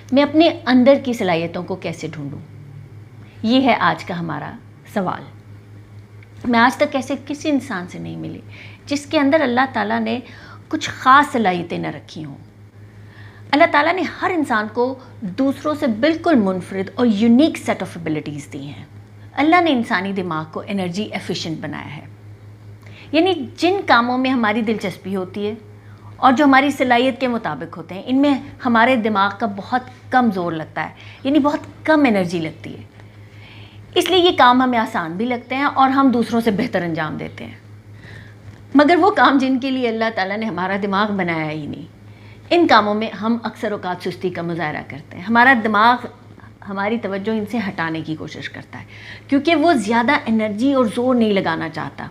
میں اپنے اندر کی صلاحیتوں کو کیسے ڈھونڈوں؟ یہ ہے آج کا ہمارا سوال۔ میں آج تک ایسے کسی انسان سے نہیں ملی جس کے اندر اللہ تعالیٰ نے کچھ خاص صلاحیتیں نہ رکھی ہوں۔ اللہ تعالیٰ نے ہر انسان کو دوسروں سے بالکل منفرد اور یونیک سیٹ آف ایبلٹیز دی ہیں۔ اللہ نے انسانی دماغ کو انرجی ایفیشینٹ بنایا ہے، یعنی جن کاموں میں ہماری دلچسپی ہوتی ہے اور جو ہماری صلاحیت کے مطابق ہوتے ہیں، ان میں ہمارے دماغ کا بہت کم زور لگتا ہے، یعنی بہت کم انرجی لگتی ہے۔ اس لیے یہ کام ہمیں آسان بھی لگتے ہیں اور ہم دوسروں سے بہتر انجام دیتے ہیں۔ مگر وہ کام جن کے لیے اللہ تعالیٰ نے ہمارا دماغ بنایا ہی نہیں، ان کاموں میں ہم اکثر اوقات سستی کا مظاہرہ کرتے ہیں۔ ہمارا دماغ ہماری توجہ ان سے ہٹانے کی کوشش کرتا ہے کیونکہ وہ زیادہ انرجی اور زور نہیں لگانا چاہتا۔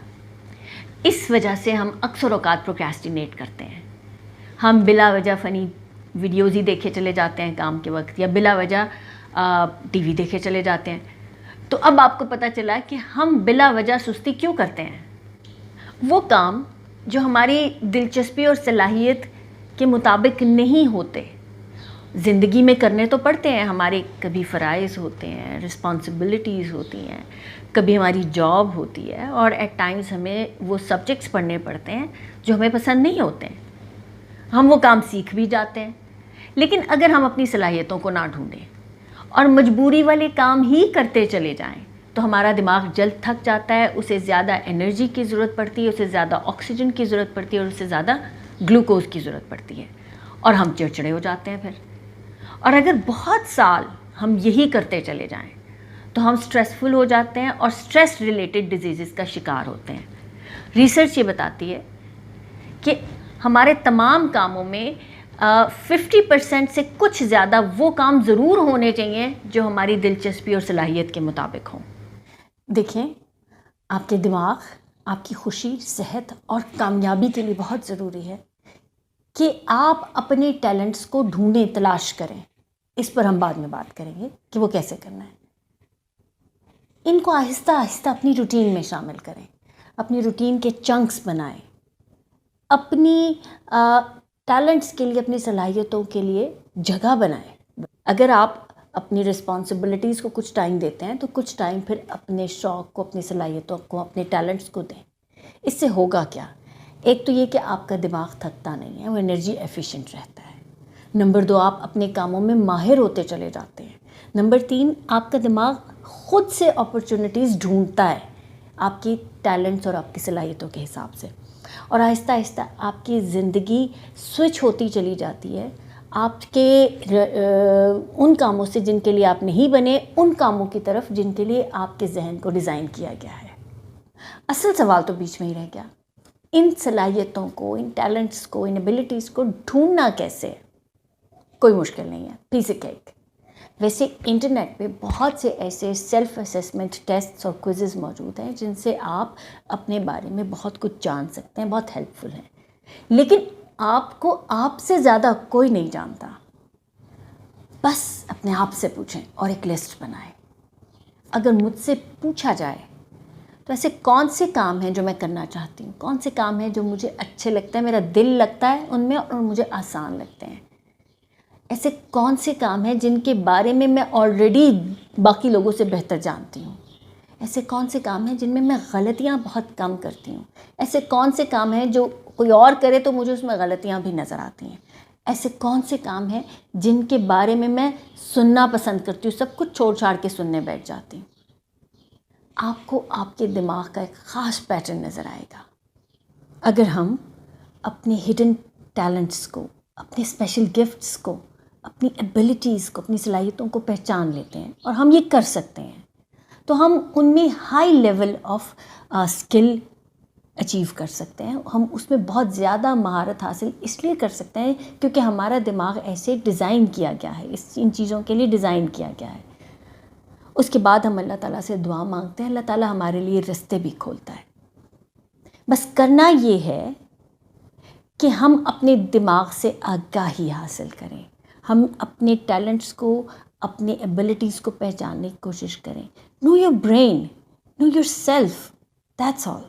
اس وجہ سے ہم اکثر اوقات پروکریسٹینیٹ کرتے ہیں۔ ہم بلا وجہ فنی ویڈیوز ہی دیکھے چلے جاتے ہیں کام کے وقت، یا بلا وجہ ٹی وی دیکھے چلے جاتے ہیں۔ تو اب آپ کو پتہ چلا کہ ہم بلا وجہ سستی کیوں کرتے ہیں۔ وہ کام جو ہماری دلچسپی اور صلاحیت کے مطابق نہیں ہوتے، زندگی میں کرنے تو پڑتے ہیں، ہمارے کبھی فرائض ہوتے ہیں، رسپانسبلٹیز ہوتی ہیں، کبھی ہماری جاب ہوتی ہے، اور ایٹ ٹائمز ہمیں وہ سبجیکٹس پڑھنے پڑتے ہیں جو ہمیں پسند نہیں ہوتے ہیں۔ ہم وہ کام سیکھ بھی جاتے ہیں، لیکن اگر ہم اپنی صلاحیتوں کو نہ ڈھونڈیں اور مجبوری والے کام ہی کرتے چلے جائیں تو ہمارا دماغ جلد تھک جاتا ہے، اسے زیادہ انرجی کی ضرورت پڑتی ہے، اسے زیادہ آکسیجن کی ضرورت پڑتی ہے، اور اسے زیادہ گلوکوز کی ضرورت پڑتی ہے، اور ہم چڑچڑے ہو جاتے ہیں پھر۔ اور اگر بہت سال ہم یہی کرتے چلے جائیں تو ہم سٹریسفل ہو جاتے ہیں اور سٹریس ریلیٹڈ ڈیزیزز کا شکار ہوتے ہیں۔ ریسرچ یہ بتاتی ہے کہ ہمارے تمام کاموں میں 50% سے کچھ زیادہ وہ کام ضرور ہونے چاہیے جو ہماری دلچسپی اور صلاحیت کے مطابق ہوں۔ دیکھیں، آپ کے دماغ آپ کی خوشی، صحت اور کامیابی کے لیے بہت ضروری ہے کہ آپ اپنے ٹیلنٹس کو ڈھونڈیں، تلاش کریں۔ اس پر ہم بعد میں بات کریں گے کہ وہ کیسے کرنا ہے۔ ان کو آہستہ آہستہ اپنی روٹین میں شامل کریں، اپنی روٹین کے چنکس بنائیں، اپنی ٹیلنٹس کے لیے، اپنی صلاحیتوں کے لیے جگہ بنائیں۔ اگر آپ اپنی رسپانسبلٹیز کو کچھ ٹائم دیتے ہیں تو کچھ ٹائم پھر اپنے شوق کو، اپنی صلاحیتوں کو، اپنے ٹیلنٹس کو دیں۔ اس سے ہوگا کیا؟ ایک تو یہ کہ آپ کا دماغ تھکتا نہیں ہے، وہ انرجی ایفیشینٹ رہتا ہے۔ نمبر 2، آپ اپنے کاموں میں ماہر ہوتے چلے جاتے ہیں۔ نمبر 3، آپ کا دماغ خود سے اپرچونٹیز ڈھونڈتا ہے آپ کی ٹیلنٹس اور آپ کی صلاحیتوں کے حساب سے، اور آہستہ آہستہ آپ کی زندگی سوئچ ہوتی چلی جاتی ہے آپ کے ان کاموں سے جن کے لیے آپ نہیں بنے، ان کاموں کی طرف جن کے لیے آپ کے ذہن کو ڈیزائن کیا گیا ہے۔ اصل سوال تو بیچ میں ہی رہ گیا، ان صلاحیتوں کو، ان ٹیلنٹس کو، ان ایبلٹیز کو ڈھونڈنا کیسے ہے؟ کوئی مشکل نہیں ہے، پیس کیک۔ ویسے انٹرنیٹ پہ بہت سے ایسے سیلف اسیسمنٹ ٹیسٹس اور کوئزز موجود ہیں جن سے آپ اپنے بارے میں بہت کچھ جان سکتے ہیں، بہت ہیلپ فل ہیں، لیکن آپ کو آپ سے زیادہ کوئی نہیں جانتا۔ بس اپنے آپ سے پوچھیں اور ایک لسٹ بنائیں۔ اگر مجھ سے پوچھا جائے تو ایسے کون سے کام ہیں جو میں کرنا چاہتی ہوں، کون سے کام ہیں جو مجھے اچھے لگتے ہیں، میرا دل لگتا ہے ان میں اور مجھے آسان لگتے ہیں، ایسے کون سے کام ہیں جن کے بارے میں میں آلریڈی باقی لوگوں سے بہتر جانتی ہوں، ایسے کون سے کام ہیں جن میں میں غلطیاں بہت کم کرتی ہوں، ایسے کون سے کام ہیں جو کوئی اور کرے تو مجھے اس میں غلطیاں بھی نظر آتی ہیں، ایسے کون سے کام ہیں جن کے بارے میں میں سننا پسند کرتی ہوں، سب کچھ چھوڑ چھاڑ کے سننے بیٹھ جاتی ہوں۔ آپ کو آپ کے دماغ کا ایک خاص پیٹرن نظر آئے گا۔ اگر ہم اپنے ہڈن ٹیلنٹس کو، اپنے اسپیشل گفٹس کو، اپنی ایبلٹیز کو، اپنی صلاحیتوں کو پہچان لیتے ہیں اور ہم یہ کر سکتے ہیں تو ہم ان میں high level of skill achieve کر سکتے ہیں۔ ہم اس میں بہت زیادہ مہارت حاصل اس لیے کر سکتے ہیں کیونکہ ہمارا دماغ ایسے ڈیزائن کیا گیا ہے، ان چیزوں کے لیے ڈیزائن کیا گیا ہے۔ اس کے بعد ہم اللہ تعالیٰ سے دعا مانگتے ہیں، اللہ تعالیٰ ہمارے لیے رستے بھی کھولتا ہے۔ بس کرنا یہ ہے کہ ہم اپنے دماغ سے آگاہی حاصل کریں، ہم اپنے ٹیلنٹس کو، اپنے ایبلٹیز کو پہچاننے کی کوشش کریں۔ Know your brain, know yourself, that's all.